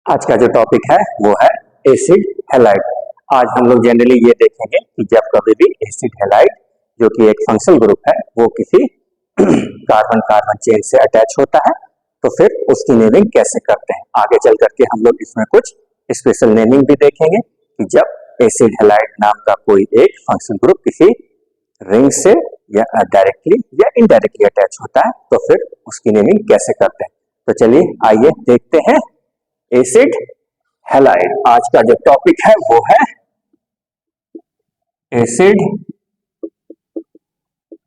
आज का जो टॉपिक है वो है एसिड हैलाइड। आज हम लोग जनरली ये देखेंगे कि जब कभी भी एसिड हैलाइड जो कि एक फंक्शनल ग्रुप है वो किसी कार्बन कार्बन चेन से अटैच होता है तो फिर उसकी नेमिंग कैसे करते हैं। आगे चल करके हम लोग इसमें कुछ स्पेशल नेमिंग भी देखेंगे कि जब एसिड हैलाइड नाम का कोई एक फंक्शनल ग्रुप किसी रिंग से या डायरेक्टली या इनडायरेक्टली अटैच होता है तो फिर उसकी नेमिंग कैसे करते हैं। तो चलिए आइए देखते हैं एसिड हैलाइड। आज का जो टॉपिक है वो है एसिड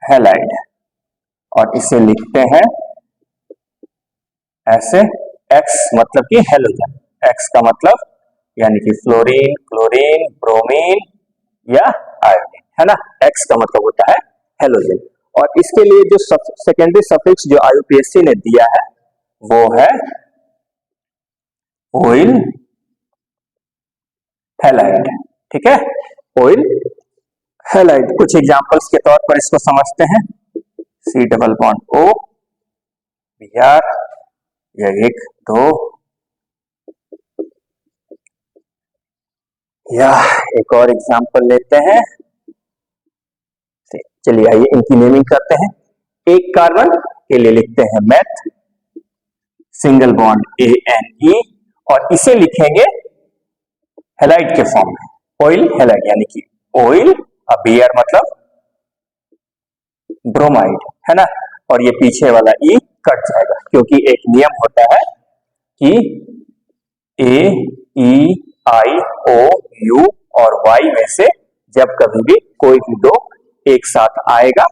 हैलाइड और इसे लिखते हैं ऐसे X मतलब कि हेलोजन। X का मतलब यानी कि फ्लोरीन, क्लोरीन, ब्रोमीन या आयोडीन, है ना। X का मतलब होता है हेलोजन। और इसके लिए जो सेकेंडरी सफिक्स जो IUPAC ने दिया है वो है ऑयल हैलाइड। ठीक है, ऑयल हैलाइड। कुछ एग्जांपल्स के तौर पर इसको समझते हैं। C double bond O Br या 1 2 या एक और एग्जांपल लेते हैं। चलिए आइए इनकी नेमिंग करते हैं। एक कार्बन के लिए लिखते हैं मेथ, सिंगल बॉन्ड ANE और इसे लिखेंगे हैलाइड के फॉर्म में ऑयल हैलाइड, यानी कि ऑयल और Br मतलब ब्रोमाइड, है ना। और ये पीछे वाला E कट जाएगा क्योंकि एक नियम होता है कि A, E, I, O, U और Y में से जब कभी भी कोई भी दो एक साथ आएगा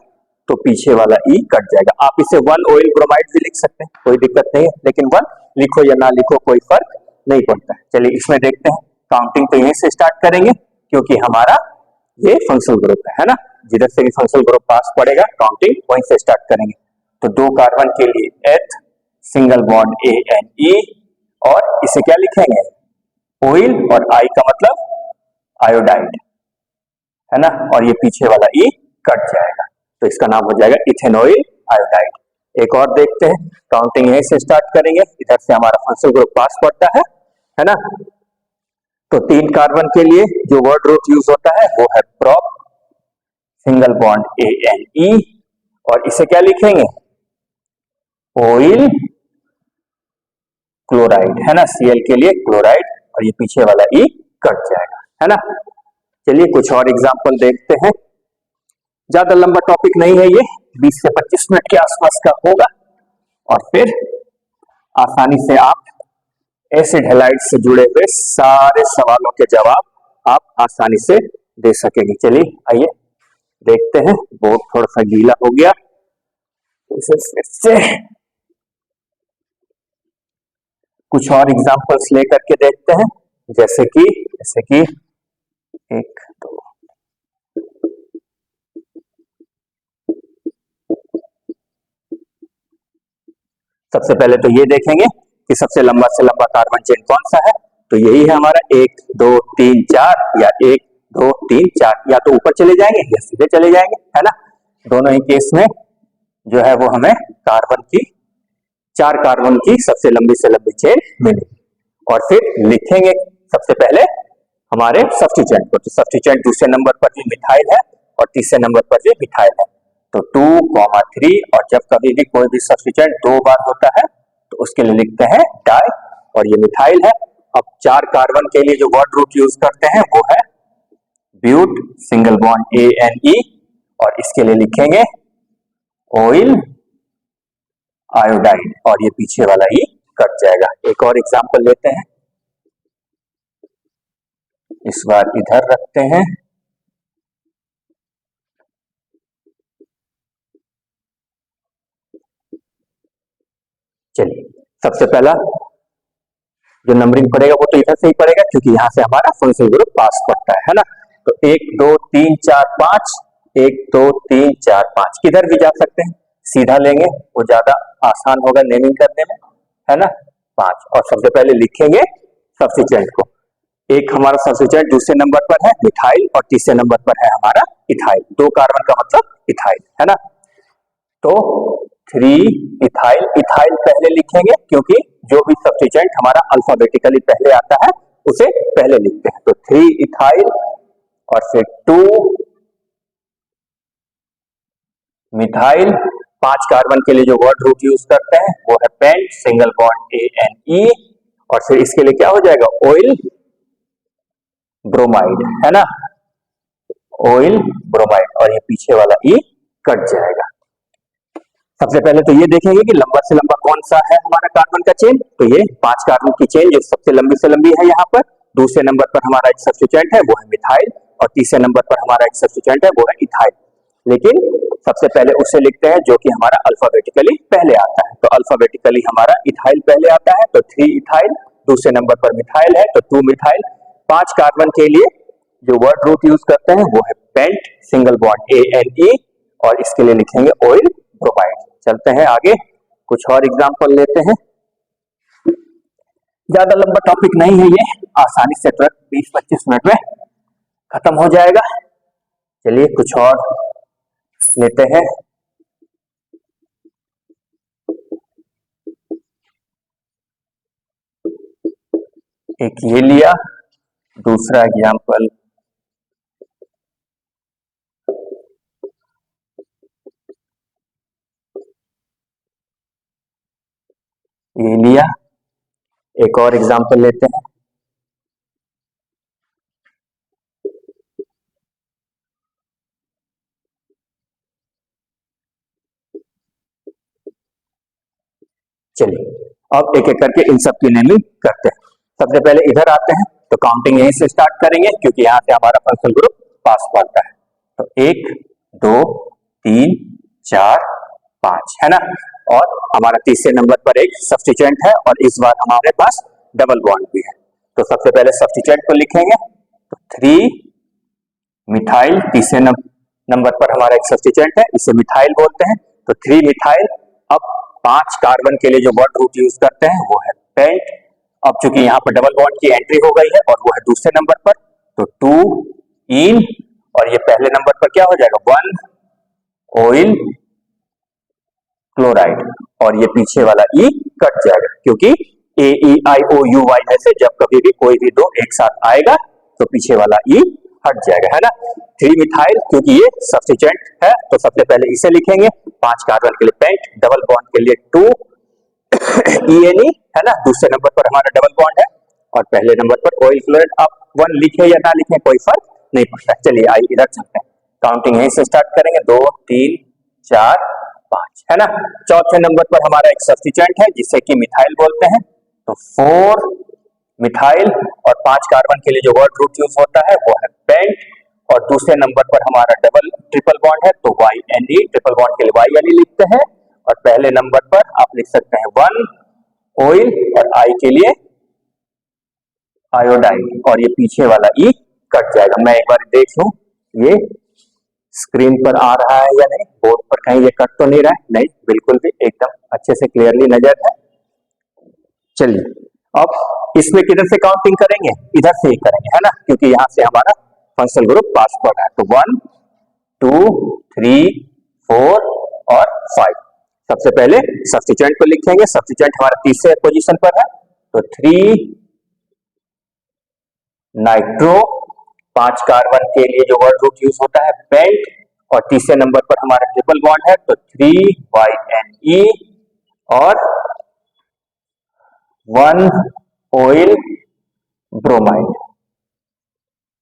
तो पीछे वाला E कट जाएगा। आप इसे 1 ऑयल ब्रोमाइड भी लिख सकते हैं, कोई दिक्कत नहीं है, लेकिन 1 लिखो या ना लिखो कोई फर्क नहीं पड़ता है। चलिए इसमें देखते हैं। काउंटिंग तो यहीं से स्टार्ट करेंगे क्योंकि हमारा ये फंक्शनल ग्रुप है ना। जिधर से भी फंक्शनल ग्रुप पास पड़ेगा काउंटिंग वहीं से स्टार्ट करेंगे। तो 2 कार्बन के लिए एथ, सिंगल बॉन्ड ANE और इसे क्या लिखेंगे ऑयल और I का मतलब आयोडाइड, है ना। और ये पीछे वाला E कट जाएगा तो इसका नाम हो जाएगा इथेनॉइल आयोडाइड। एक और देखते हैं। काउंटिंग यहीं से स्टार्ट करेंगे, इधर से हमारा फंक्शनल ग्रुप पास पड़ता है ना। तो 3 कार्बन के लिए जो वर्ड रूट यूज होता है वो है प्रोप, सिंगल बॉन्ड ANE और इसे क्या लिखेंगे ऑयल क्लोराइड, है ना। Cl के लिए क्लोराइड और ये पीछे वाला E कट जाएगा, है ना। चलिए कुछ और एग्जांपल देखते हैं। ज्यादा लंबा टॉपिक नहीं है, ये 20 से 25 मिनट के आसपास का होगा और फिर आसानी से आप एसिड हैलाइड से जुड़े हुए सारे सवालों के जवाब आप आसानी से दे सकेंगे। चलिए आइए देखते हैं। बोर्ड थोड़ा सा गीला हो गया, इसे फिर से कुछ और एग्जांपल्स लेकर के देखते हैं। जैसे कि 1 2 सबसे पहले तो ये देखेंगे कि सबसे लंबा से लंबा कार्बन चेन कौन सा है। तो यही है हमारा 1 2 3 4 या 1 2 3 4, या तो ऊपर चले जाएंगे या सीधे चले जाएंगे, है ना। दोनों ही केस में जो है वो हमें कार्बन की 4 कार्बन की सबसे लंबी से लंबी चेन मिलेगी। और फिर लिखेंगे सबसे पहले हमारे सब्स्टिट्यूएंट को। तो सब्स्टिट्यूएंट दूसरे नंबर पर भी मिथाइल है और तीसरे नंबर पर भी मिथाइल है। तो 2, 3 और जब कभी भी कोई भी सब्स्टिट्यूएंट 2 बार होता है तो उसके लिए लिखते हैं डाई और ये मिथाइल है। अब 4 कार्बन के लिए जो वर्ड रूट यूज करते हैं वो है ब्यूट, सिंगल बॉन्ड ANE और इसके लिए लिखेंगे ऑयल आयोडाइड और ये पीछे वाला ही कट जाएगा। एक और एग्जांपल लेते हैं, इस बार इधर रखते हैं। चलिए सबसे पहला जो नंबरिंग पड़ेगा वो तो इधर से ही पड़ेगा क्योंकि यहां से हमारा फंक्शनल ग्रुप पास पड़ता है ना। तो 1 2 3 4 5, 1 2 3 4 5 किधर भी जा सकते हैं, सीधा लेंगे वो ज्यादा आसान होगा नेमिंग करने में, है ना। 5 और सबसे पहले लिखेंगे सब्स्टिट्यूएंट को। एक हमारा सब्स्टिट्यूएंट दूसरे नंबर पर है मिथाइल और तीसरे नंबर पर है हमारा इथाइल। 2 कार्बन का मतलब इथाइल, है ना। तो 3 इथाइल, इथाइल पहले लिखेंगे क्योंकि जो भी सब्स्टिट्यूएंट हमारा अल्फाबेटिकली पहले आता है उसे पहले लिखते हैं। तो 3 इथाइल और फिर 2 मिथाइल। 5 कार्बन के लिए जो वर्ड रूट यूज करते हैं वो है पेंट, सिंगल बॉन्ड ANE, और फिर इसके लिए क्या हो जाएगा, ऑयल ब्रोमाइड, है ना, ऑयल ब्रोमाइड, और ये पीछे वाला ई कट जाएगा। सबसे पहले तो ये देखेंगे कि लंबा से लंबा कौन सा है हमारा कार्बन का चेन। तो ये 5 कार्बन की चेन जो सबसे लंबी से लंबी है यहाँ पर। दूसरे नंबर पर हमारा एक सब्स्टिट्यूएंट है वो है मिथाइल, और तीसरे नंबर पर हमारा एक सब्स्टिट्यूएंट है वो है इथाइल। लेकिन सबसे पहले उसे लिखते हैं जो कि हमारा अल्फाबेटिकली पहले आता है। तो अल्फाबेटिकली हमारा इथाइल पहले आता है, तो 3 इथाइल। दूसरे नंबर पर मिथाइल है तो 2 मिथाइल। 5 कार्बन के लिए जो वर्ड रूट यूज करते हैं वो है पेंट, सिंगल बॉन्ड ANE, और इसके लिए लिखेंगे ऑयल ब्रोमाइड। चलते हैं आगे, कुछ और एग्जांपल लेते हैं। ज्यादा लंबा टॉपिक नहीं है ये, आसानी से 20-25 मिनट में खत्म हो जाएगा। चलिए कुछ और लेते हैं। एक ये लिया, दूसरा एग्जांपल ये लिया, एक और एग्जांपल लेते हैं। चलिए अब एक एक करके इन सब की नेमिंग करते हैं। सबसे पहले इधर आते हैं, तो काउंटिंग यहीं से स्टार्ट करेंगे क्योंकि यहाँ से हमारा फंक्शनल ग्रुप पास पड़ता है। तो 1 2 3 4 5, है ना, और हमारा तीसरे नंबर पर एक सब्स्टिट्यूएंट है और इस बार हमारे पास डबल बॉन्ड भी है। तो सबसे पहले सब्स्टिट्यूएंट को लिखेंगे, तो 3 मिथाइल। तीसरे नंबर पर हमारा एक सब्स्टिट्यूएंट है, इसे मिथाइल बोलते हैं, तो 3 मिथाइल। अब 5 कार्बन के लिए जो वर्ड रूट यूज करते हैं वो है पेंट। अब चूंकि यहाँ पर डबल बॉन्ड की एंट्री हो गई है और वो है दूसरे नंबर पर, तो 2 इन, और ये पहले नंबर पर क्या हो जाएगा, 1 ऑयल क्लोराइड, और ये पीछे वाला ई कट जाएगा क्योंकि AEIOUY में से जब कभी भी कोई भी दो एक साथ आएगा तो पीछे वाला ई हट जाएगा, है ना। 3 मिथाइल, क्योंकि ये सब्स्टिट्यूएंट है तो सबसे पहले इसे लिखेंगे। 5 कार्बन के लिए पेंट, डबल बॉन्ड के लिए 2 ENE, है ना, दूसरे नंबर पर हमारा डबल बॉन्ड है और पहले नंबर पर ऑयल क्लोराइड। आप 1 लिखे या ना लिखे कोई फर्क नहीं पड़ता। चलिए आइए इधर चलते हैं, काउंटिंग यहीं से स्टार्ट करेंगे, 2 3 4 5, है ना। चौथे नंबर पर हमारा एक सब्स्टिट्यूएंट है जिसे कि मिथाइल बोलते हैं, तो 4 मिथाइल, और 5 कार्बन के लिए जो वर्ड रूट यूज होता है वो है पेंट, और दूसरे नंबर पर हमारा ट्रिपल बॉन्ड है तो YNE, ट्रिपल बॉन्ड के लिए YNE लिखते हैं, और पहले नंबर पर आप लिख सकते हैं 1 ऑयल, और I के लिए आयोडाइन, और ये पीछे वाला ई कट जाएगा। मैं एक बार देख लूं ये स्क्रीन पर आ रहा है या नहीं, बोर्ड पर कहीं ये कट तो नहीं रहा है, नहीं, बिल्कुल भी एकदम अच्छे से क्लियरली नजर है। चलिए अब इसमें किधर से काउंटिंग करेंगे, इधर से ही करेंगे, है ना, क्योंकि यहां से हमारा फंक्शनल ग्रुप पास पड़ रहा है। तो 1 2 3 4 और 5। सबसे पहले सब्स्टिट्यूएंट को लिखेंगे, सब्स्टिट्यूएंट हमारा तीसरे पोजीशन पर है, तो 3 नाइट्रो। 5 कार्बन के लिए जो वर्ड रूट यूज होता है पेंट, और तीसरे नंबर पर हमारा ट्रिपल बॉन्ड है तो 3YNE, और 1 ऑयल ब्रोमाइड,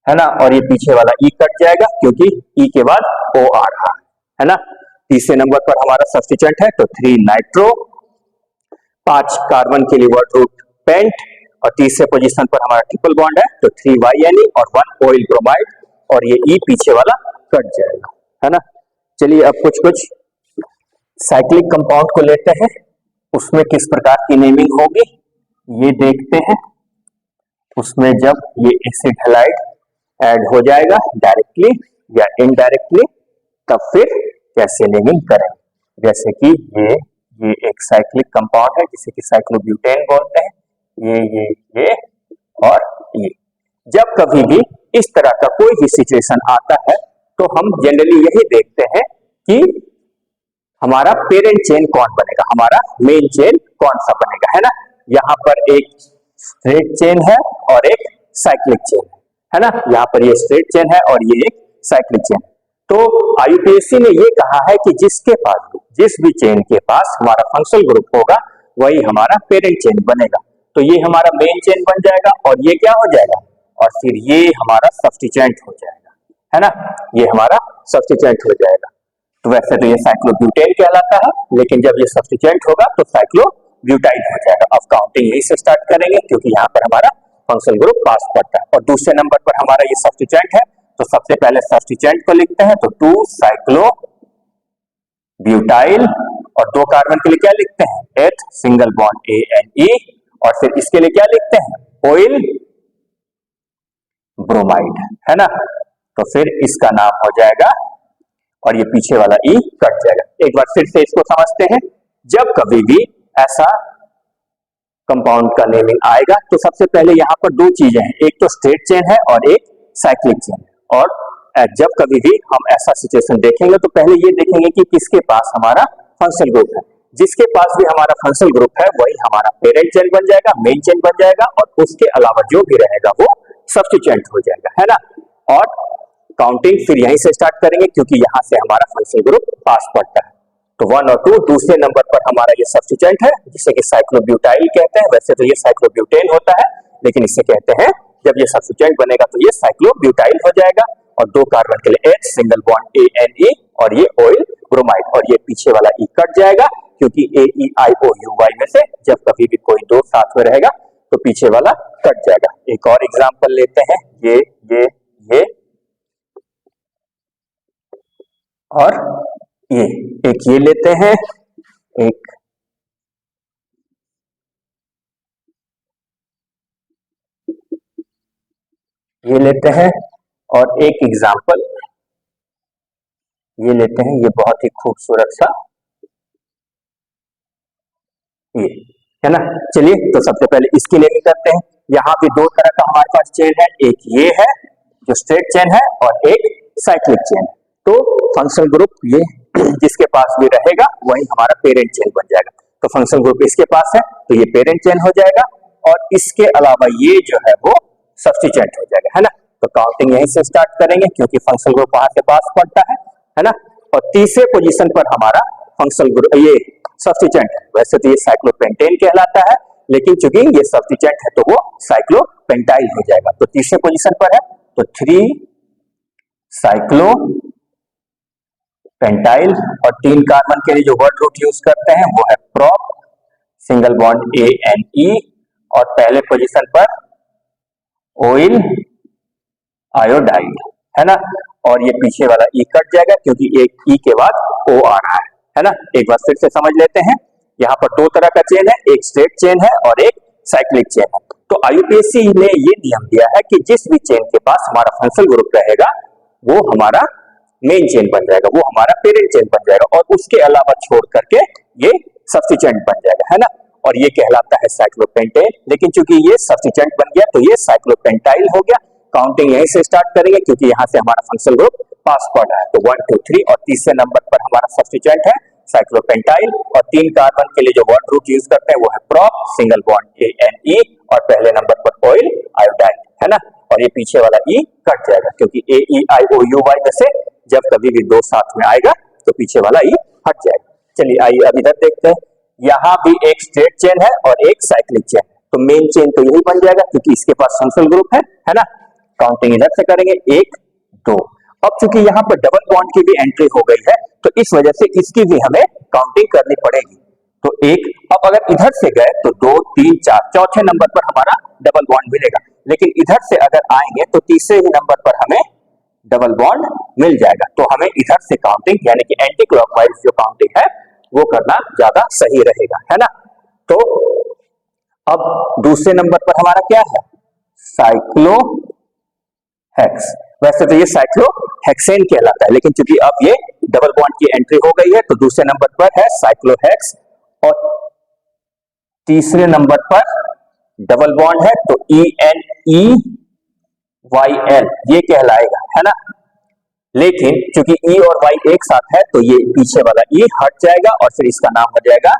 है ना, और ये पीछे वाला ई कट जाएगा क्योंकि ई के बाद O आ रहा है ना। तीसरे नंबर पर हमारा सब्स्टिट्यूएंट है तो 3 नाइट्रो। 5 कार्बन के लिए वर्ड रूट पेंट, और तीसरे पोजीशन पर हमारा ट्रिपल बॉन्ड है तो 3YNE और 1 ऑयल ब्रोमाइड, और ये ई पीछे वाला कट जाएगा, है ना। चलिए अब कुछ साइक्लिक कंपाउंड को लेते हैं, उसमें किस प्रकार की नेमिंग होगी ये देखते हैं। उसमें जब ये एसिड हैलाइड ऐड हो जाएगा डायरेक्टली या इनडायरेक्टली, तब फिर कैसे नेमिंग करें। जैसे कि ये एक साइक्लिक कंपाउंड है जिसे कि साइक्लोब्यूटेन बोलते हैं, ये और ये। जब कभी भी इस तरह का कोई भी सिचुएशन आता है तो हम जनरली यही देखते हैं कि हमारा पेरेंट चेन कौन बनेगा, हमारा मेन चेन कौन सा बनेगा, है ना। यहाँ पर एक स्ट्रेट चेन है और एक साइक्लिक चेन है ना। यहाँ पर ये स्ट्रेट चेन है और ये एक साइक्लिक चेन। तो आईयूपीएससी ने ये कहा है कि जिस भी चेन के पास हमारा फंक्शनल ग्रुप होगा वही हमारा पेरेंट चेन बनेगा। तो ये हमारा मेन चेन बन जाएगा और ये क्या हो जाएगा, और फिर ये हमारा सब्स्टिट्यूएंट हो जाएगा, है ना। ये हमारा सब्स्टिट्यूएंट हो जाएगा। तो वैसे तो ये साइक्लोब्यूटेन कहलाता है, लेकिन जब ये सब्स्टिट्यूएंट होगा तो साइक्लोब्यूटाइल हो जाएगा। अब काउंटिंग यहीं से स्टार्ट करेंगे क्योंकि यहाँ पर हमारा फंक्शनल ग्रुप पास पड़ता है और दूसरे नंबर पर हमारा ये सब्स्टिट्यूएंट है। तो सबसे पहले सब्स्टिट्यूएंट को लिखते हैं, तो 2 साइक्लोब्यूटाइल और 2 कार्बन के लिए क्या लिखते हैं, एथ सिंगल बॉन्ड ANE, और फिर इसके लिए क्या लिखते हैं, ऑयल ब्रोमाइड, है ना। तो फिर इसका नाम हो जाएगा और ये पीछे वाला ई कट जाएगा। एक बार फिर से इसको समझते हैं। जब कभी भी ऐसा कंपाउंड का नेमिंग आएगा तो सबसे पहले यहाँ पर 2 चीजें हैं, एक तो स्ट्रेट चेन है और एक साइक्लिक चेन है। और जब कभी भी हम ऐसा सिचुएशन देखेंगे तो पहले ये देखेंगे कि किसके पास हमारा फंक्शनल ग्रुप है। जिसके पास भी हमारा फंक्शनल ग्रुप है वही हमारा पेरेंट चेन बन जाएगा, मेन चेन बन जाएगा, और उसके अलावा जो भी रहेगा वो सब्स्टिट्यूएंट हो जाएगा, है ना। और काउंटिंग फिर यहीं से स्टार्ट करेंगे क्योंकि यहां से हमारा फंक्शनल ग्रुप पास पड़ता है। तो 1 और 2 दूसरे नंबर पर हमारा ये सब्स्टिट्यूएंट है जिसे कि साइक्लोब्यूटाइल कहते हैं। वैसे तो ये साइक्लोब्यूटेन होता है, लेकिन इसे कहते हैं, जब ये सब्स्टिट्यूएंट बनेगा तो ये साइक्लोब्यूटाइल हो जाएगा। और 2 कार्बन के लिए H सिंगल बॉन्ड ANE और ये ऑयल ब्रोमाइड, और ये पीछे वाला ई कट जाएगा क्योंकि AEIOUY में से जब कभी भी कोई 2 साथ में रहेगा तो पीछे वाला कट जाएगा। एक और एग्जांपल लेते हैं, ये और ये, एक ये लेते हैं, एक ये लेते हैं, और एक एग्जांपल ये लेते हैं। ये बहुत ही खूबसूरत सा ये, है ना। चलिए तो सबसे पहले इसके लिए भी करते हैं। यहाँ भी 2 तरह का हमारे पास चेन है, एक ये है जो स्ट्रेट चेन है और एक साइक्लिक चेन है। तो फंक्शनल ग्रुप ये जिसके पास भी रहेगा वही हमारा पेरेंट चेन बन जाएगा। तो फंक्शनल ग्रुप इसके पास है तो ये पेरेंट चेन हो जाएगा, और इसके अलावा ये जो है वो सब्स्टिट्यूएंट हो जाएगा, है ना। तो काउंटिंग यहीं से स्टार्ट करेंगे क्योंकि फंक्शनल ग्रुप वहां से पास पड़ता है ना। और तीसरे पोजीशन पर हमारा फंक्शनल ग्रुप ये सब्स्टिट्यूएंट है। वैसे तो ये साइक्लोपेंटेन कहलाता है, लेकिन चूंकि ये सब्स्टिट्यूएंट है तो वो साइक्लोपेंटाइल हो जाएगा। तो तीसरे पोजीशन पर है, तो 3 साइक्लोपेंटाइल, और 3 कार्बन के लिए जो वर्ड रूट यूज करते हैं वो है प्रोप सिंगल बॉन्ड ANE, और पहले पोजीशन पर ऑयल आयोडाइड, है ना। और ये पीछे वाला ई कट जाएगा क्योंकि एक ई के बाद ओ आ रहा है ना। एक बार फिर से समझ लेते हैं। यहाँ पर 2 तरह का चेन है, एक स्ट्रेट चेन है और एक साइक्लिक चेन है। तो आईयूपीएससी ने ये नियम दिया है कि जिस भी चेन के पास हमारा फंक्शनल ग्रुप रहेगा वो हमारा मेन चेन बन जाएगा, वो हमारा पेरेंट चेन बन जाएगा, और उसके अलावा छोड़ करके ये सब्स्टिट्यूएंट बन जाएगा, है ना। और ये कहलाता है साइक्लोपेंटेन, लेकिन चूंकि ये सब्स्टिट्यूएंट बन गया तो ये साइक्लोपेंटाइल हो गया। काउंटिंग यहीं से स्टार्ट करेंगे क्योंकि यहाँ से हमारा फंक्शनल ग्रुप पास पड़ रहा है। तो 1 2 3, और तीसरे नंबर पर हमारा सब्स्टिट्यूएंट है साइक्लोपेंटाइल, और 3 कार्बन के लिए जो वर्ड रूट यूज करते हैं वो है प्रोप सिंगल बॉन्ड ANE, और पहले नंबर पर ऑयल आयोडाइड, है ना। और ये पीछे वाला ई कट जाएगा क्योंकि AEIOUY में से जब कभी भी 2 साथ में आएगा तो पीछे वाला ई हट जाएगा। चलिए आइए अब इधर देखते हैं। यहाँ भी एक स्ट्रेट चेन है और एक साइक्लिक चेन, तो मेन चेन तो यही बन जाएगा क्योंकि इसके पास फंक्शनल ग्रुप है ना। काउंटिंग इधर से करेंगे 1 2। अब चूंकि यहाँ पर डबल बॉन्ड की भी एंट्री हो गई है तो इस वजह से इसकी भी हमें काउंटिंग करनी पड़ेगी। तो 1, अब अगर इधर से गए तो 2 3 4, चौथे नंबर पर हमारा डबल बॉन्ड मिलेगा, लेकिन इधर से अगर आएंगे तो तीसरे ही नंबर पर हमें डबल बॉन्ड मिल जाएगा। तो हमें इधर से काउंटिंग यानी कि एंटी क्लॉकवाइज जो काउंटिंग है वो करना ज्यादा सही रहेगा, है ना। तो अब दूसरे नंबर पर हमारा क्या है, साइक्लोहेक्स। वैसे तो ये साइक्लोहेक्सेन कहलाता है, लेकिन चूंकि अब ये डबल बॉन्ड की एंट्री हो गई है तो दूसरे नंबर पर है साइक्लोहेक्स, और तीसरे नंबर पर डबल बॉन्ड है तो ENEYL ये कहलाएगा, है ना। लेकिन चूंकि ई और वाई एक साथ है तो ये पीछे वाला ई हट जाएगा और फिर इसका नाम हो जाएगा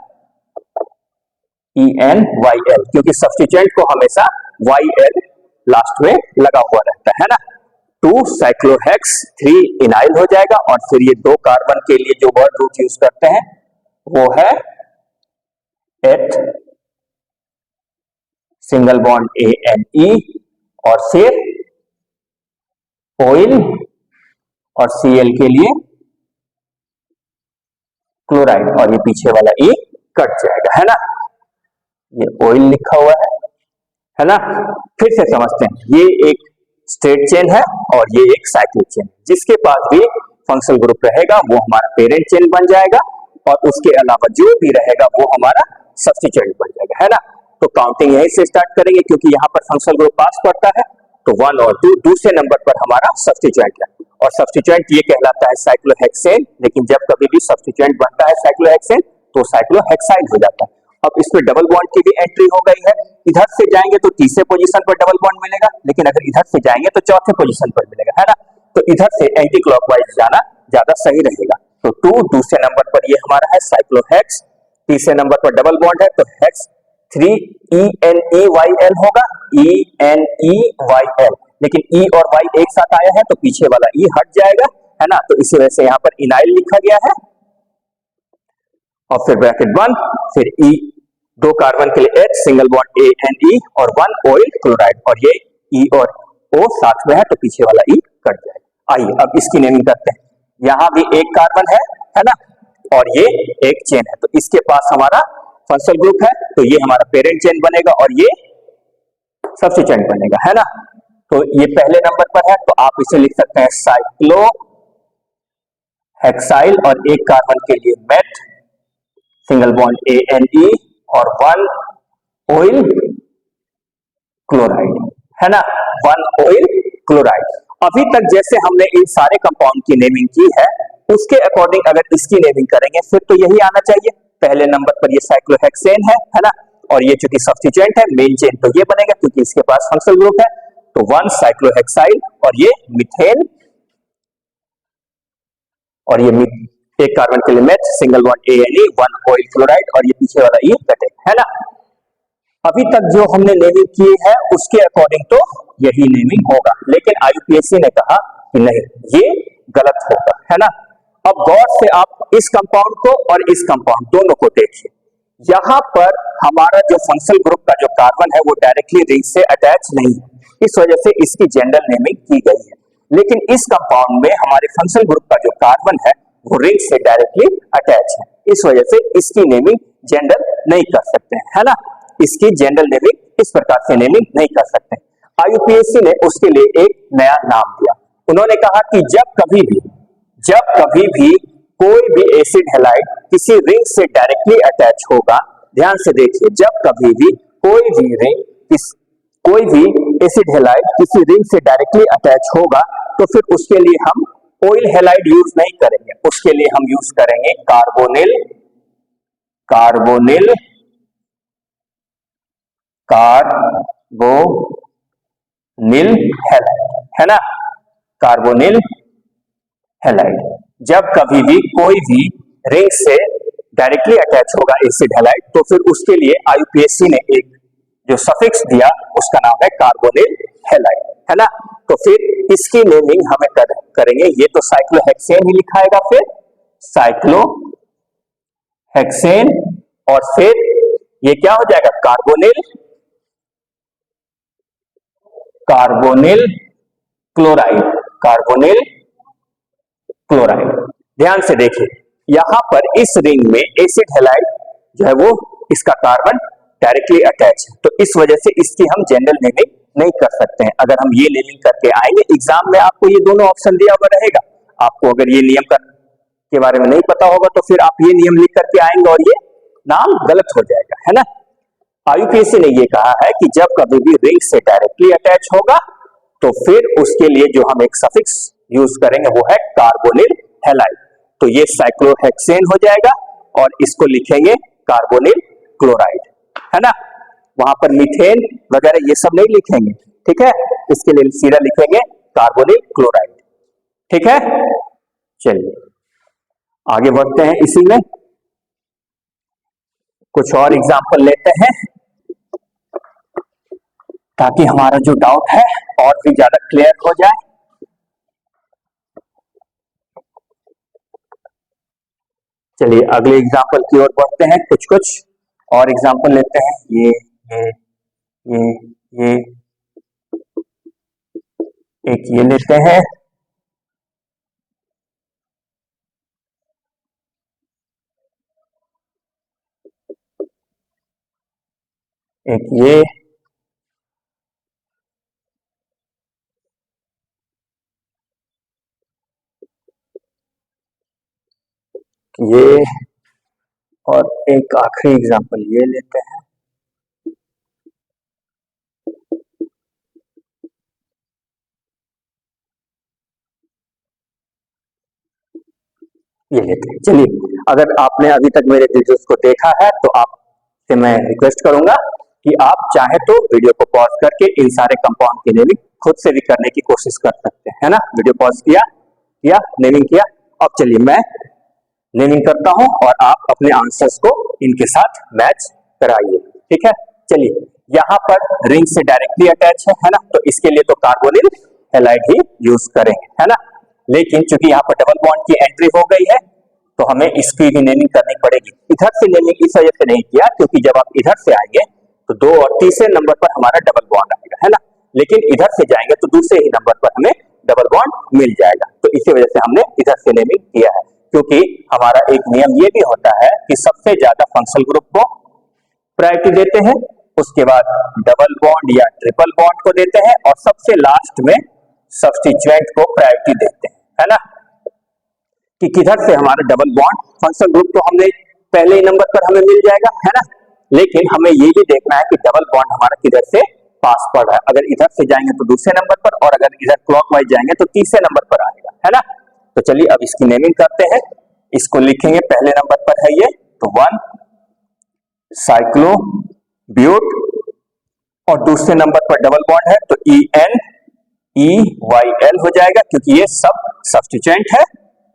ई एन वाई एल, क्योंकि सब्स्टिट्यूएंट को हमेशा वाई एल लास्ट में लगा हुआ रहता है ना। 2 साइक्लोहेक्स 3 इनाइल हो जाएगा और फिर ये 2 कार्बन के लिए जो वर्ड रूट यूज करते हैं वो है eight single bond A N E और फिर ऑयल और सीएल के लिए क्लोराइड और ये पीछे वाला ई कट जाएगा, है ना। ये ऑयल लिखा हुआ है ना। फिर से समझते हैं, ये एक स्ट्रेट चेन है और ये एक साइक्लिक चेन। जिसके पास भी फंक्शनल ग्रुप रहेगा वो हमारा पेरेंट चेन बन जाएगा और उसके अलावा जो भी रहेगा वो हमारा सब्स्टिट्यूएंट बन जाएगा, है ना। तो काउंटिंग यहीं से स्टार्ट करेंगे क्योंकि यहाँ पर फंक्शनल ग्रुप पास पड़ता है, तो 1 और 2 दूसरे नंबर पर हमारा सब्स्टिट्यूएंट है और सब्स्टिट्यूएंट ये कहलाता है साइक्लोहेक्सेन। लेकिन जब कभी भी सब्स्टिट्यूएंट बनता है साइक्लोहेक्सेन तो साइक्लोहेक्साइल हो जाता है। अब इसमें डबल बॉन्ड की भी एंट्री हो गई है। इधर से जाएंगे तो तीसरे पोजीशन पर डबल बॉन्ड मिलेगा, लेकिन अगर इधर से जाएंगे तो चौथे पोजीशन पर मिलेगा, है ना। तो इधर से एंटी क्लॉकवाइज जाना ज्यादा सही रहेगा। तो 2 दूसरे नंबर पर ये हमारा है साइक्लोहेक्स, तीसरे नंबर पर डबल बॉन्ड है तो hex 3 E N E Y L होगा, E N E Y L. लेकिन ई और वाई एक साथ आया है तो पीछे वाला ई हट जाएगा, है ना। तो इसी वजह से यहाँ पर इनाइल लिखा गया है और फिर ब्रैकेट 1, फिर ई 2 कार्बन के लिए H single bond A N E और 1 ऑयल क्लोराइड और ये ई और O साथ में है तो पीछे वाला ई कट जाएगा। आइए अब इसकी नेमिंग करते हैं। यहां भी एक कार्बन है ना, और ये एक चेन है तो इसके पास हमारा फंक्शनल ग्रुप है तो ये हमारा पेरेंट चेन बनेगा और ये सब्स्टिट्यूएंट बनेगा, है ना। तो ये पहले नंबर पर है तो आप इसे लिख सकते हैं साइक्लो हेक्साइल और एक कार्बन के लिए meth single bond A N E और 1 ऑयल क्लोराइड, है ना, 1 ऑयल क्लोराइड। अभी तक जैसे हमने इन सारे कंपाउंड की नेमिंग की है उसके अकॉर्डिंग अगर इसकी नेमिंग करेंगे फिर तो यही आना चाहिए। पहले नंबर पर ये साइक्लोहेक्सेन है ना, और ये चूंकि सब्स्टिट्यूएंट है मेन चेन तो ये बनेगा क्योंकि इसके पास फंक्शनल ग्रुप है तो 1 साइक्लोहेक्साइल और ये मिथेन और ये एक कार्बन के लिए meth single bond A N E 1 oil chloride और ये पीछे वाला ई कटे, है ना। अभी तक जो हमने नेमिंग की है उसके अकॉर्डिंग तो यही नेमिंग होगा, लेकिन आईयूपीएसी ने कहा कि नहीं ये गलत होगा, है ना। अब गौर से आप इस कंपाउंड को और इस कंपाउंड दोनों को देखिए। यहां पर हमारा जो फंक्शनल ग्रुप का जो कार्बन है वो डायरेक्टली रिंग से अटैच नहीं है, इस वजह से इसकी जनरल नेमिंग की गई है। लेकिन इस कंपाउंड में हमारे फंक्शनल ग्रुप का जो कार्बन है वो रिंग से डायरेक्टली अटैच है, इस वजह से इसकी नेमिंग जनरल नहीं कर सकते हैं, है ना। इसकी जनरल नेमिंग इस प्रकार से नेमिंग नहीं कर सकते। आईयूपीएसी ने उसके लिए एक नया नाम दिया। उन्होंने कहा कि जब कभी भी कोई भी एसिड हैलाइड किसी रिंग से डायरेक्टली अटैच होगा, ध्यान से देखिए, जब कभी भी कोई भी एसिड हैलाइड किसी रिंग से डायरेक्टली अटैच होगा तो फिर उसके लिए हम ऑयल हैलाइड यूज नहीं करेंगे, उसके लिए हम यूज करेंगे कार्बोनिल हैलाइड, है ना, कार्बोनिल हैलाइड। जब कभी भी कोई भी रिंग से डायरेक्टली अटैच होगा एसिड हैलाइड तो फिर उसके लिए आईयूपीएसी ने एक जो सफिक्स दिया उसका नाम है कार्बोनिल हैलाइड, है ना। तो फिर इसकी नेमिंग हमें करेंगे, ये तो साइक्लोहेक्सेन ही लिखाएगा, फिर साइक्लोहेक्सेन और फिर ये क्या हो जाएगा कार्बोनिल क्लोराइड। ध्यान से देखिए यहां पर इस रिंग में एसिड हैलाइड जो है वो इसका कार्बन डायरेक्टली अटैच है तो इस वजह से इसकी हम जनरल नेमिंग नहीं कर सकते हैं। अगर हम ये नेमिंग करके आएंगे एग्जाम में आपको ये दोनों ऑप्शन दिया हुआ रहेगा, आपको अगर ये नियम के बारे में नहीं पता होगा तो फिर आप ये नियम लिख करके आएंगे और ये नाम गलत हो जाएगा, है ना। आईयूपीएसी ने ये कहा है कि जब कभी भी रिंग से डायरेक्टली अटैच होगा तो फिर उसके लिए जो हम एक सफिक्स यूज करेंगे वो है कार्बोनिल हैलाइड। तो ये साइक्लोहेक्सेन हो जाएगा और इसको लिखेंगे कार्बोनिल क्लोराइड, है ना। वहां पर मीथेन वगैरह ये सब नहीं लिखेंगे, ठीक है, इसके लिए सीधा लिखेंगे कार्बोनिल क्लोराइड, ठीक है, चलिए आगे बढ़ते हैं। इसी में कुछ और एग्जाम्पल लेते हैं ताकि हमारा जो डाउट है और भी ज्यादा क्लियर हो जाए। चलिए अगले एग्जाम्पल की ओर बढ़ते हैं। कुछ कुछ और एग्जाम्पल लेते हैं। ये ये एक ये लेते हैं, एक ये और एक आखिरी एग्जाम्पल ये लेते हैं। ये लेते हैं। चलिए अगर आपने अभी तक मेरे वीडियोस को देखा है तो आपसे मैं रिक्वेस्ट करूंगा कि आप चाहे तो वीडियो को पॉज करके इन सारे कंपाउंड की नेमिंग खुद से भी करने की कोशिश कर सकते हैं, है ना। वीडियो पॉज किया नेमिंग किया। अब चलिए मैं नेमिंग करता हूं और आप अपने आंसर्स को इनके साथ मैच कराइए, ठीक है। चलिए यहाँ पर रिंग से डायरेक्टली अटैच है ना, तो इसके लिए तो कार्बोनिल हैलाइड ही यूज करेंगे, है ना। लेकिन चूंकि यहाँ पर डबल बॉन्ड की एंट्री हो गई है तो हमें इसकी भी नेमिंग करनी पड़ेगी। इधर से नेमिंग इस वजह से नहीं किया क्योंकि जब आप इधर से आएंगे तो 2 और तीसरे नंबर पर हमारा डबल बॉन्ड आएगा, है ना। लेकिन इधर से जाएंगे तो दूसरे ही नंबर पर हमें डबल बॉन्ड मिल जाएगा, तो इसी वजह से हमने इधर से नेमिंग किया है। क्योंकि हमारा एक नियम ये भी होता है कि सबसे ज्यादा फंक्शनल ग्रुप को प्रायोरिटी देते हैं, उसके बाद डबल बॉन्ड या ट्रिपल बॉन्ड को देते हैं और सबसे लास्ट में सब्स्टिट्यूएंट को प्रायोरिटी देते हैं, है ना। कि किधर से हमारा डबल बॉन्ड फंक्शनल ग्रुप तो हमने पहले ही नंबर पर हमें मिल जाएगा, है ना। लेकिन हमें ये भी देखना है कि डबल बॉन्ड हमारा किधर से पास पड़ रहा है। अगर इधर से जाएंगे तो दूसरे नंबर पर और अगर इधर क्लॉकवाइज जाएंगे तो तीसरे नंबर पर आएगा, है ना। तो चलिए अब इसकी नेमिंग करते हैं। इसको लिखेंगे, पहले नंबर पर है ये तो 1 साइक्लोब्यूट और दूसरे नंबर पर डबल बॉन्ड है तो ENEYL हो जाएगा क्योंकि ये सब सब्स्टिट्यूएंट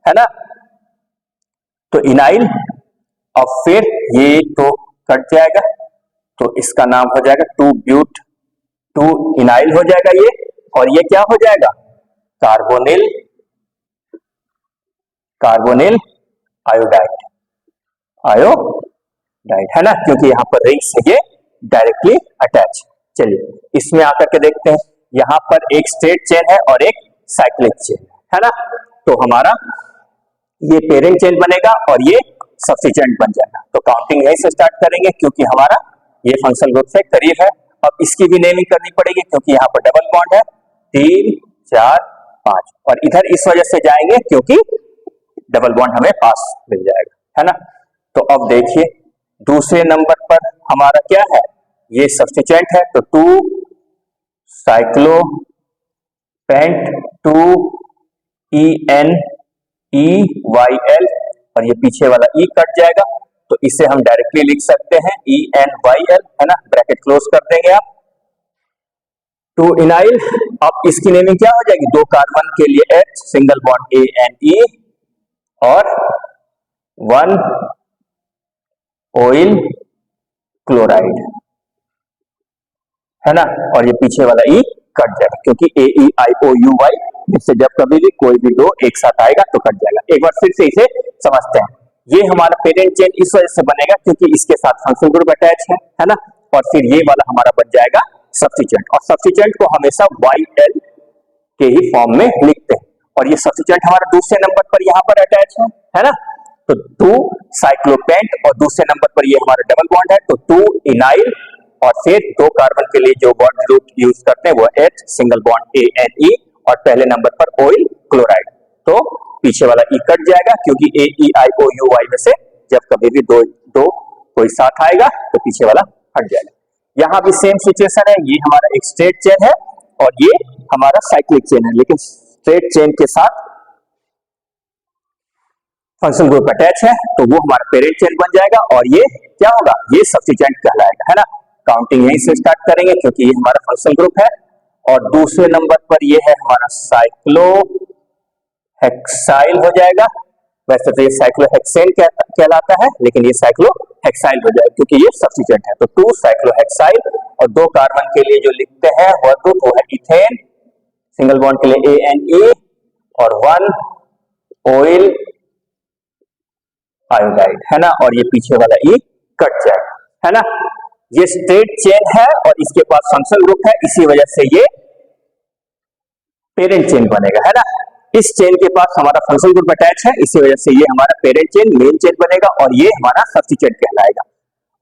है ना। तो इनाइल और फिर ये तो कट जाएगा तो इसका नाम हो जाएगा 2-ब्यूट 2 इनाइल हो जाएगा ये, और ये क्या हो जाएगा कार्बोनिल आयोडाइड है ना, क्योंकि यहां पर रिंग से ये डायरेक्टली अटैच। चलिए इसमें आकर के देखते हैं, यहां पर एक स्ट्रेट चेन है और एक साइक्लिक चेन है ना। तो हमारा ये पेरेंट चेन बनेगा और ये सब्स्टिट्यूएंट बन जाएगा। तो काउंटिंग यहीं से स्टार्ट करेंगे क्योंकि हमारा ये फंक्शनल ग्रुप से करीब है। अब इसकी भी नेमिंग करनी पड़ेगी क्योंकि यहाँ पर डबल बॉन्ड है 3 4 5 और इधर इस वजह से जाएंगे क्योंकि डबल बॉन्ड हमें पास मिल जाएगा, है ना। तो अब देखिए दूसरे नंबर पर हमारा क्या है, ये सब्स्टिट्यूएंट है तो 2 साइक्लोपेंट 2 ENEYL और ये पीछे वाला E कट जाएगा तो इसे हम डायरेक्टली लिख सकते हैं ENYL, है ना। ब्रैकेट क्लोज कर देंगे आप। 2 इनाइल, अब इसकी नेमिंग क्या हो जाएगी, 2 कार्बन के लिए H सिंगल बॉन्ड ANE और 1 ऑयल क्लोराइड, है ना। और ये पीछे वाला E कट जाएगा क्योंकि AEIOUY इससे जब कभी भी कोई भी 2 एक साथ आएगा तो कट जाएगा। एक बार फिर से इसे समझते हैं। ये हमारा पेरेंट चेन इस वजह से बनेगा क्योंकि इसके साथ फंक्शनल ग्रुप अटैच है ना। और फिर ये वाला हमारा बन जाएगा सब्स्टिट्यूएंट, और सब्स्टिट्यूएंट को हमेशा YL के ही फॉर्म में लिखते हैं। और ये सब्स्टिट्यूएंट हमारा दूसरे नंबर पर यहाँ पर अटैच है ना। तो 2 साइक्लोपेंट और दूसरे नंबर पर ये हमारा डबल बॉन्ड है तो 2 इनाइल और फिर 2 कार्बन के लिए जो बॉन्ड ग्रुप यूज करते हैं वो H सिंगल बॉन्ड ANE और पहले नंबर पर ऑयल क्लोराइड। तो पीछे वाला E कट जाएगा क्योंकि AEIOUY में से जब कभी भी दो कोई साथ आएगा तो पीछे वाला हट जाएगा। यहां भी सेम सिचुएशन है, ये हमारा एक स्ट्रेट चेन है और ये हमारा साइक्लिक चेन है, लेकिन स्ट्रेट चेन के साथ फंक्शनल ग्रुप अटैच है तो वो हमारा पेरेंट चेन बन जाएगा और ये क्या होगा, ये सब्स्टिट्यूएंट कहलाएगा, है ना। काउंटिंग यहीं से स्टार्ट करेंगे क्योंकि ये हमारा फंक्शनल ग्रुप है और दूसरे नंबर पर ये है हमारा साइक्लो हेक्साइल हो जाएगा। वैसे तो ये साइक्लोहेक्सेन कहलाता है, लेकिन ये साइक्लोहेक्साइल हो जाएगा क्योंकि ये सब्स्टिट्यूएंट है। तो 2 साइक्लोहेक्साइल, और 2 कार्बन के लिए जो लिखते हैं वो है इथेन, सिंगल बॉन्ड के लिए ANE, और 1 ऑयल आयोडाइड, है ना, और ये पीछे वाला E कट जाएगा, है ना। ये स्ट्रेट चेन है और इसके पास फंक्शनल ग्रुप है, इसी वजह से ये पेरेंट चेन बनेगा, है ना। इस चेन के पास हमारा फंक्शनल ग्रुप अटैच है, इसी वजह से ये हमारा पेरेंट चेन मेन चेन बनेगा और ये हमारा सब्स्टिट्यूएंट कहलाएगा।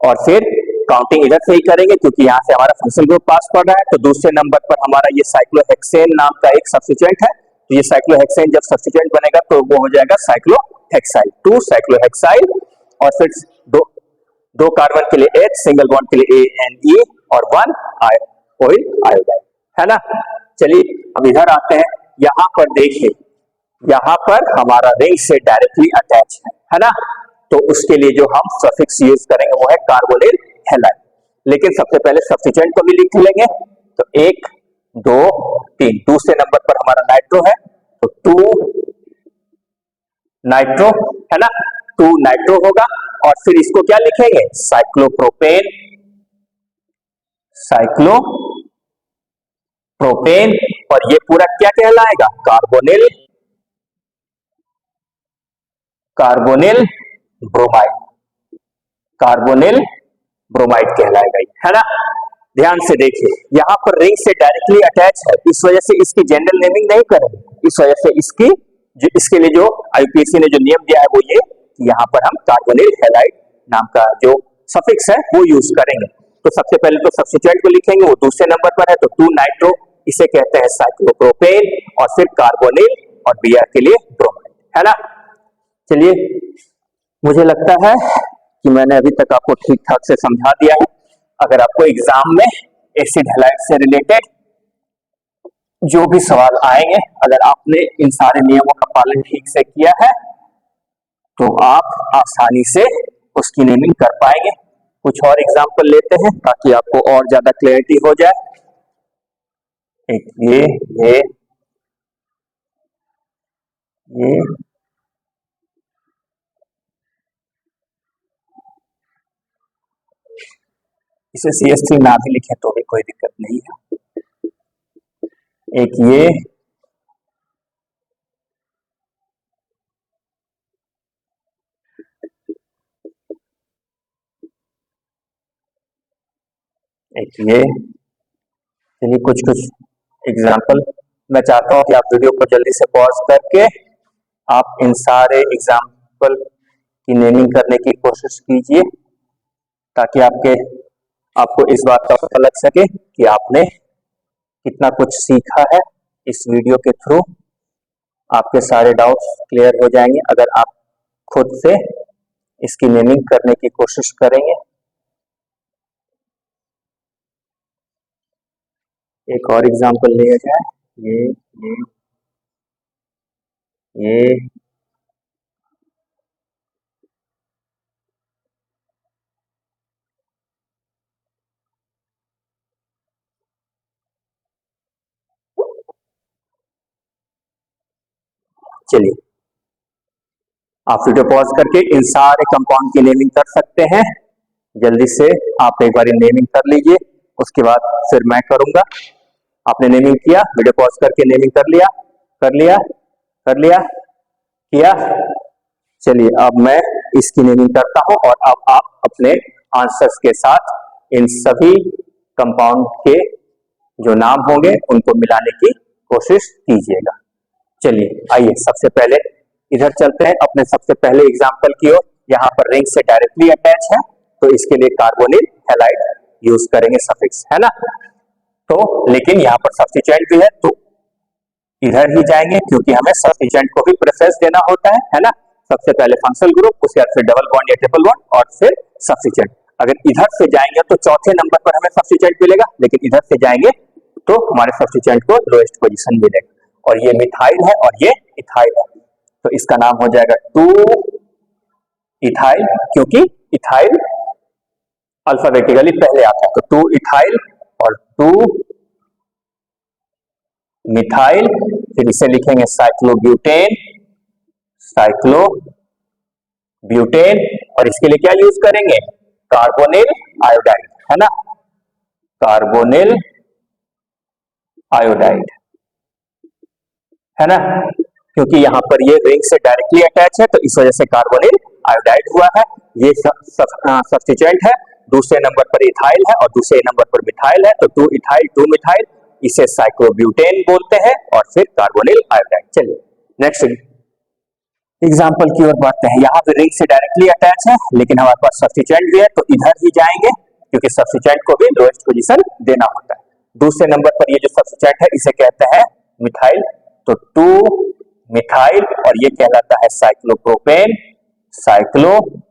और फिर काउंटिंग इधर से ही करेंगे क्योंकि यहाँ से हमारा फंक्शनल ग्रुप पास पड़ रहा है। तो दूसरे नंबर पर हमारा ये साइक्लोहेक्सेन नाम का एक सब्स्टिट्यूएंट है। तो ये साइक्लोहेक्सेन जब सब्स्टिट्यूएंट बनेगा तो वो हो जाएगा साइक्लोहेक्साइल, 2 साइक्लोहेक्साइल, और फिर दो कार्बन के लिए H, सिंगल बॉन्ड के लिए ANE, और 1 ऑयल आयोडाइड, है ना। चलिए अब इधर आते हैं। यहां पर देखिए, यहां पर हमारा रिंग से डायरेक्टली अटैच है ना। तो उसके लिए जो हम सफिक्स यूज करेंगे वो है कार्बोनिल हैलाइड। लेकिन सबसे पहले सब्स्टिट्यूएंट को भी लिख लेंगे। तो 1 2 3, दूसरे नंबर पर हमारा नाइट्रो है, तो 2 नाइट्रो, है ना, 2 नाइट्रो होगा। और फिर इसको क्या लिखेंगे, साइक्लोप्रोपेन, साइक्लोप्रोपेन, और ये पूरा क्या कहलाएगा, कार्बोनिल ब्रोमाइड, कार्बोनिल ब्रोमाइड कहलाएगा, है ना। ध्यान से देखिए, यहां पर रिंग से डायरेक्टली अटैच है, इस वजह से इसकी जनरल नेमिंग नहीं करेंगे। इस वजह से इसके लिए जो आईयूपीएसी ने जो नियम दिया है वो ये, यहां पर हम कार्बोनिल हैलाइड नाम का जो सफिक्स है वो यूज करेंगे। तो सबसे पहले तो सब्स्टिट्यूएंट को लिखेंगे, वो दूसरे नंबर पर है, तो 2 नाइट्रो, इसे कहते हैं साइक्लोप्रोपेन, और फिर कार्बोनिल, और Br के लिए ब्रोमाइड, है ना। चलिए, मुझे लगता है कि मैंने अभी तक आपको ठीक ठाक से समझा दिया है। अगर आपको एग्जाम में एसिड हैलाइड से रिलेटेड जो भी सवाल आएंगे, अगर आपने इन सारे नियमों का पालन ठीक से किया है तो आप आसानी से उसकी नेमिंग कर पाएंगे। कुछ और एग्जाम्पल लेते हैं ताकि आपको और ज्यादा क्लैरिटी हो जाए। एक ये इसे CH3 ना भी लिखे तो भी कोई दिक्कत नहीं है। एक ये चलिए, कुछ एग्जाम्पल मैं चाहता हूं कि आप वीडियो को जल्दी से पॉज करके आप इन सारे एग्जाम्पल की नेमिंग करने की कोशिश कीजिए ताकि आपको इस बात का पता लग सके कि आपने कितना कुछ सीखा है। इस वीडियो के थ्रू आपके सारे डाउट्स क्लियर हो जाएंगे अगर आप खुद से इसकी नेमिंग करने की कोशिश करेंगे। एक और एग्जांपल लिया जाए, ये चलिए, आप वीडियो पॉज करके इन सारे कंपाउंड की नेमिंग कर सकते हैं। जल्दी से आप एक बार नेमिंग कर लीजिए, उसके बाद फिर मैं करूंगा। आपने नेमिंग किया, वीडियो पॉज करके नेमिंग कर लिया किया। चलिए, अब मैं इसकी नेमिंग करता हूं और अब आप अपने आंसर्स के साथ इन सभी कंपाउंड के जो नाम होंगे उनको मिलाने की कोशिश कीजिएगा। चलिए, आइए सबसे पहले इधर चलते हैं अपने सबसे पहले एग्जाम्पल की ओर। यहाँ पर रिंग से डायरेक्टली अटैच है तो इसके लिए कार्बोनिल हैलाइड यूज करेंगे सफिक्स, है ना। तो लेकिन यहाँ पर सब्स्टिट्यूएंट भी है तो इधर ही जाएंगे क्योंकि हमें सब्स्टिट्यूएंट को भी प्रेफरेंस देना होता है ना। सबसे पहले फंक्शनल ग्रुप, उसके बाद फिर डबल बॉन्ड या ट्रिपल बॉन्ड और फिर सब्स्टिट्यूएंट। अगर इधर से जाएंगे तो चौथे नंबर पर हमें सब्स्टिट्यूएंट मिलेगा, लेकिन इधर से जाएंगे तो हमारे सब्स्टिट्यूएंट को लोएस्ट पोजीशन मिलेगा। और ये मिथाइल है और ये इथाइल है, तो इसका नाम हो जाएगा 2 इथाइल, क्योंकि इथाइल अल्फाबेटिकली पहले आता है। तो 2 इथाइल और 2 मिथाइल, फिर इसे लिखेंगे साइक्लोब्यूटेन, साइक्लोब्यूटेन, और इसके लिए क्या यूज करेंगे, कार्बोनिल आयोडाइड, है ना, कार्बोनिल आयोडाइड, है ना, क्योंकि यहां पर ये रिंग से डायरेक्टली अटैच है तो इस वजह से कार्बोनिल आयोडाइड हुआ है। ये सब्स्टिट्यूएंट है, दूसरे नंबर पर इथाइल है और दूसरे नंबर पर मिथाइल है, तो 2 इथाइल 2 मिथाइल, इसे साइक्लोब्यूटेन बोलते हैं, और फिर कार्बोनिल आयोडाइड। चलिए नेक्स्ट एग्जाम्पल की ओर बढ़ते हैं। यहाँ पे रिंग से डायरेक्टली अटैच है लेकिन हमारे पास सब्स्टिट्यूएंट भी है तो इधर ही जाएंगे क्योंकि सब्स्टिट्यूएंट को भी लोएस्ट पोजीशन देना होता है। दूसरे नंबर पर ये जो सब्स्टिट्यूएंट है इसे कहते हैं मिथाइल, तो 2 मिथाइल, और ये कहलाता है साइक्लोप्रोपेन, साइक्लोप्रोपेन,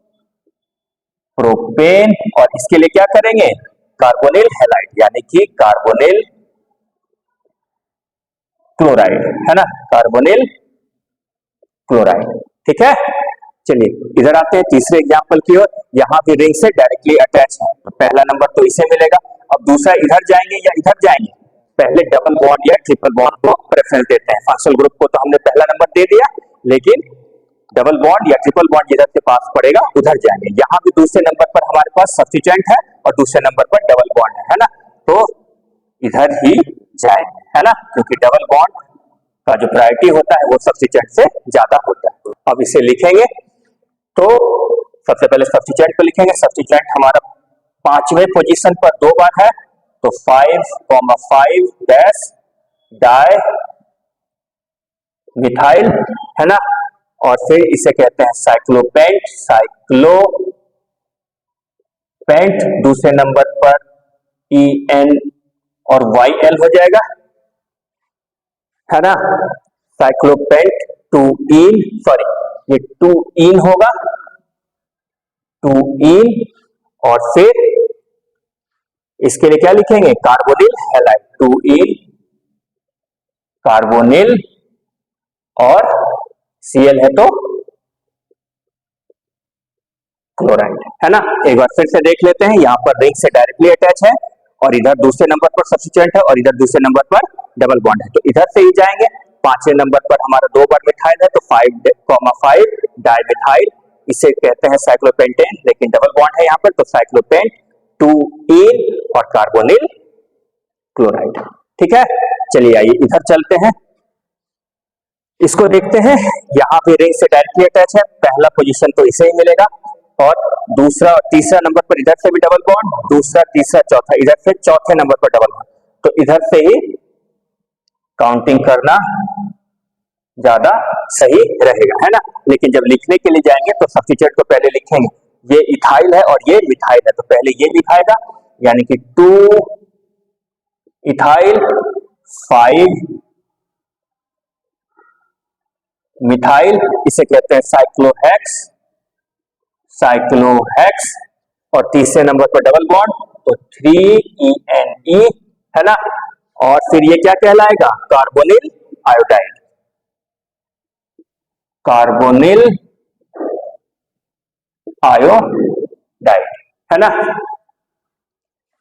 और इसके लिए क्या करेंगे, कार्बोनिल हैलाइड यानी कि कार्बोनिल क्लोराइड, है ना, कार्बोनिल क्लोराइड। ठीक है, चलिए इधर आते हैं तीसरे एग्जांपल की ओर। यहाँ भी रिंग से डायरेक्टली अटैच है तो पहला नंबर तो इसे मिलेगा। अब दूसरा इधर जाएंगे या इधर जाएंगे, पहले डबल बॉन्ड या ट्रिपल बॉन्ड को प्रेफरेंस देते हैं। फंक्शनल ग्रुप को तो हमने पहला नंबर दे दिया, लेकिन डबल बॉन्ड या ट्रिपल बॉन्ड जिधर से पास पड़ेगा उधर जाएंगे। यहाँ भी दूसरे नंबर पर हमारे पास सब्स्टिट्यूएंट है और दूसरे नंबर पर डबल बॉन्ड है ना, तो इधर ही जाएंगे, है ना, क्योंकि डबल बॉन्ड का जो प्रायोरिटी होता है वो सब्स्टिट्यूएंट से ज्यादा होता है। अब इसे लिखेंगे तो सबसे पहले सब्स्टिट्यूएंट को लिखेंगे। सब्स्टिट्यूएंट हमारा 5वें पोजीशन पर 2 बार है तो 5,5 डैश डाई मिथाइल, है ना, और फिर इसे कहते हैं साइक्लोपेंट, साइक्लोपेंट, दूसरे नंबर पर EN और YL हो जाएगा, है ना, साइक्लोपेंट 2इन, सॉरी ये 2इन होगा, 2इन, और फिर इसके लिए क्या लिखेंगे, कार्बोनिल हैलाइड, 2इन कार्बोनिल, और Cl है तो क्लोराइड, है ना। एक बार फिर से देख लेते हैं, यहाँ पर रिंग से डायरेक्टली अटैच है और इधर दूसरे नंबर पर सब्स्टिट्यूएंट है और इधर दूसरे नंबर पर डबल बॉन्ड है, तो इधर से ही जाएंगे। 5वें नंबर पर हमारा 2 बार मिथाइल है तो 5,5 डाइमिथाइल, इसे कहते हैं साइक्लोपेंटेन, लेकिन डबल बॉन्ड है यहाँ पर तो साइक्लोपेंट 2इन और कार्बोनिल क्लोराइड। ठीक है, चलिए आइए इधर चलते हैं, इसको देखते हैं। यहाँ भी रिंग से डायरेक्टली अटैच है, पहला पोजीशन तो इसे ही मिलेगा, और दूसरा और तीसरा नंबर पर इधर से भी डबल बॉन्ड, दूसरा तीसरा चौथा इधर से चौथे नंबर पर डबल बॉन्ड, तो इधर से ही काउंटिंग करना ज्यादा सही रहेगा, है ना। लेकिन जब लिखने के लिए जाएंगे तो सब्स्टिट्यूएंट को पहले लिखेंगे, ये इथाइल है और ये मिथाइल है तो पहले ये लिखाएगा, यानी कि 2 इथाइल 5 मिथाइल, इसे कहते हैं साइक्लोहेक्स, साइक्लोहेक्स, और तीसरे नंबर पर डबल बॉन्ड तो 3ENE, है ना, और फिर ये क्या कहलाएगा, कार्बोनिल आयोडाइड, कार्बोनिल आयोडाइड, है ना।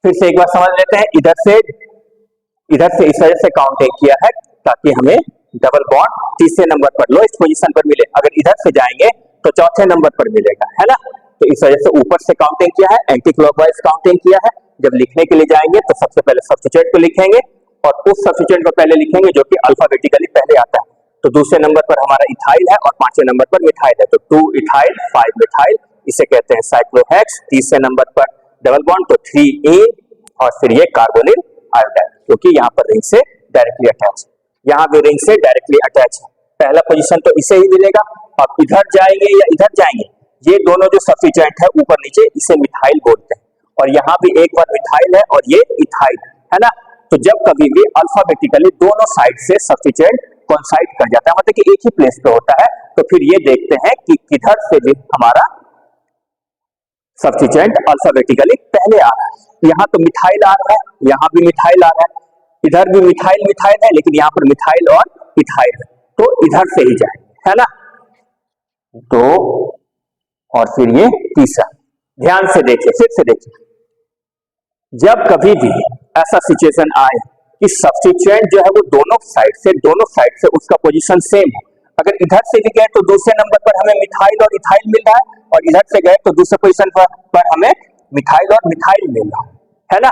फिर से एक बार समझ लेते हैं, इधर से इस वजह से काउंटिंग किया है ताकि हमें डबल बॉन्ड तीसरे नंबर पर लोएस्ट पोजीशन पर मिले, अगर इधर से जाएंगे तो चौथे नंबर पर मिलेगा, है ना, तो इस वजह से ऊपर से काउंटिंग किया है, एंटी क्लॉकवाइज काउंटिंग किया है। जब लिखने के लिए जाएंगे तो सबसे पहले सब्स्टिट्यूएंट को लिखेंगे और उस सब्स्टिट्यूएंट को पहले लिखेंगे जो कि अल्फाबेटिकली पहले आता है, तो दूसरे नंबर पर हमारा इथाइल है और 5वें नंबर पर मिथाइल है, तो 2 इथाइल 5 मिथाइल, इसे कहते हैं साइक्लोहेक्स, तीसरे नंबर पर डबल बॉन्ड तो 3इन, और फिर ये कार्बोनिल आयोडाइड, क्योंकि यहाँ पर रिंग से डायरेक्टली अटैच है, यहाँ भी रिंग से डायरेक्टली अटैच है, पहला पोजीशन तो इसे ही मिलेगा। अब इधर जाएंगे या इधर जाएंगे, ये दोनों जो सब्स्टिट्यूएंट है ऊपर नीचे इसे मिथाइल बोलते हैं, और यहाँ भी एक बार मिथाइल है और ये इथाइल है ना, तो जब कभी भी अल्फाबेटिकली दोनों साइड से सब्स्टिट्यूएंट कोइंसाइड कर जाता है, मतलब कि एक ही प्लेस पे होता है, तो फिर ये देखते हैं कि किधर से भी हमारा सब्स्टिट्यूएंट अल्फाबेटिकली पहले आ रहा है। यहाँ तो मिथाइल आ रहा है, यहाँ भी मिथाइल आ रहा है, इधर भी मिथाइल है, लेकिन यहाँ पर मिथाइल और इथाइल है, तो इधर से ही जाएंगे, है ना। तो और फिर ये तीसरा, ध्यान से देखिए, फिर से देखिए, जब कभी भी ऐसा सिचुएशन आए कि सब्स्टिट्यूएंट जो है वो दोनों साइड से उसका पोजीशन सेम है। अगर इधर से भी गए तो दूसरे नंबर पर हमें मिथाइल और इथाइल मिल रहा है, और इधर से गए तो दूसरे पोजीशन पर हमें मिथाइल और मिथाइल मिल रहा है ना।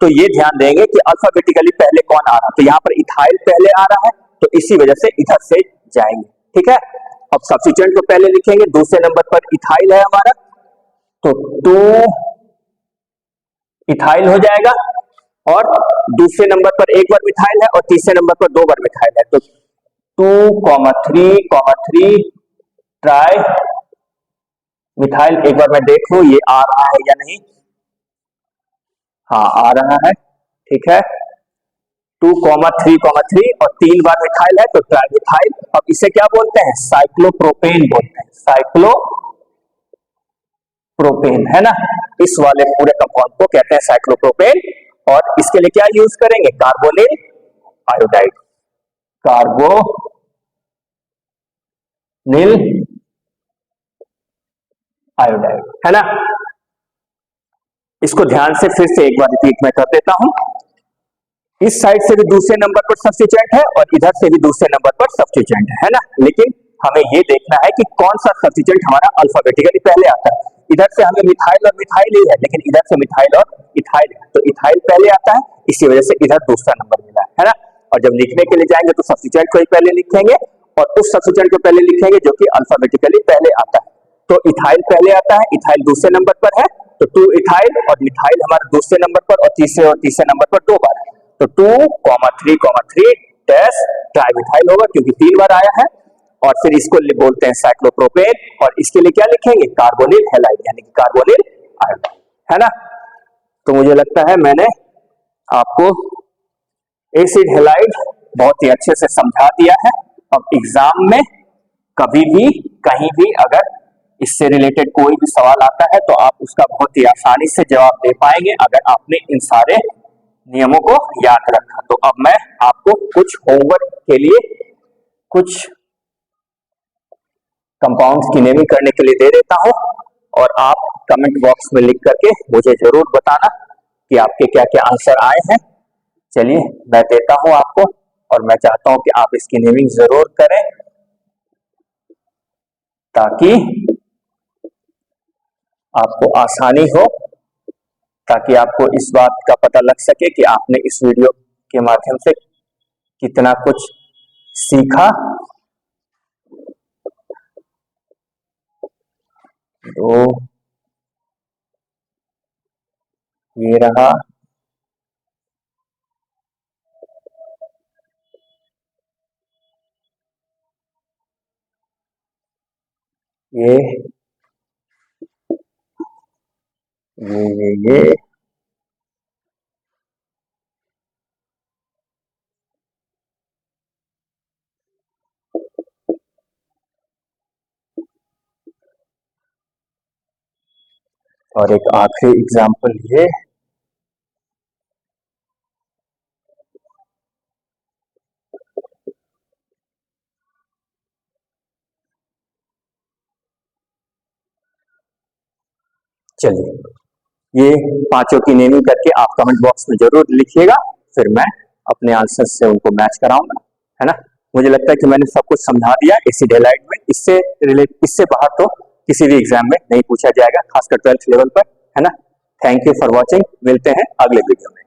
तो ये ध्यान देंगे कि अल्फाबेटिकली पहले कौन आ रहा है, तो यहाँ पर इथाइल पहले आ रहा है, तो इसी वजह से इधर से जाएंगे, ठीक है। अब सब्स्टिट्यूएंट को पहले लिखेंगे, दूसरे नंबर पर इथाइल है हमारा, तो 2 इथाइल हो जाएगा, और दूसरे नंबर पर एक बार मिथाइल है और तीसरे नंबर पर 2 बार मिथाइल है, तो 2,3,3 ट्राई मिथाइल। एक बार मैं देख लूं ये आ रहा है या नहीं। हाँ आ रहा है, ठीक है। 2,3,3 और 3 बार मिथाइल है तो ट्राई मिथाइल। अब इसे क्या बोलते हैं, साइक्लोप्रोपेन बोलते हैं, साइक्लोप्रोपेन, है ना। इस वाले पूरे कंपाउंड को कहते हैं साइक्लोप्रोपेन। और इसके लिए क्या यूज करेंगे, कार्बोनिल आयोडाइड, कार्बोनिल आयोडाइड, है ना। इसको ध्यान से फिर से एक बार रिपीट मैं कर देता हूं। इस साइड से भी दूसरे नंबर पर सब्स्टिट्यूएंट है और इधर से भी दूसरे नंबर पर सब्स्टिट्यूएंट है ना। लेकिन हमें ये देखना है कि कौन सा सब्स्टिट्यूएंट हमारा अल्फाबेटिकली पहले आता है। इधर से हमें मिथाइल और मिथाइल ही है, लेकिन इधर से मिथाइल और इथाइल है, तो इथाइल पहले आता है, इसी वजह से इधर दूसरा नंबर मिला है ना। और जब लिखने के लिए जाएंगे तो सब्स्टिट्यूएंट को ही पहले लिखेंगे और उस सब्स्टिट्यूएंट को पहले लिखेंगे जो कि अल्फाबेटिकली पहले आता है। तो इथाइल पहले आता है, इथाइल दूसरे नंबर पर है, तो 2 इथाइल, और मिथाइल हमारे दूसरे नंबर पर और तीसरे नंबर पर 2 बार है, तो 2,3,3 डैश ट्राइमिथाइल होगा क्योंकि 3 बार आया है। और फिर इसको बोलते हैं साइक्लोप्रोपेन, और इसके लिए क्या लिखेंगे, कार्बोनिल हैलाइड, यानी कि कार्बोनिल आयोडाइड, है ना। तो मुझे लगता है मैंने आपको एसिड हैलाइड बहुत ही अच्छे से समझा दिया है। अब एग्जाम में कभी भी कहीं भी अगर इससे रिलेटेड कोई भी सवाल आता है तो आप उसका बहुत ही आसानी से जवाब दे पाएंगे अगर आपने इन सारे नियमों को याद रखा। तो अब मैं आपको कुछ होमवर्क के लिए कुछ कंपाउंड्स की नेमिंग करने के लिए दे देता हूं, और आप कमेंट बॉक्स में लिख करके मुझे जरूर बताना कि आपके क्या क्या आंसर आए हैं। चलिए मैं देता हूं आपको, और मैं चाहता हूं कि आप इसकी नेमिंग जरूर करें ताकि आपको आसानी हो, ताकि आपको इस बात का पता लग सके कि आपने इस वीडियो के माध्यम से कितना कुछ सीखा। तो ये रहा, ये और एक आखिरी एग्जाम्पल ये। चलिए ये पांचों की नेमिंग करके आप कमेंट बॉक्स में जरूर लिखिएगा, फिर मैं अपने आंसर से उनको मैच कराऊंगा, है ना। मुझे लगता है कि मैंने सब कुछ समझा दिया एसिड हैलाइड में। इससे बाहर तो किसी भी एग्जाम में नहीं पूछा जाएगा, खासकर 12th लेवल पर, है ना। थैंक यू फॉर वॉचिंग, मिलते हैं अगले वीडियो में।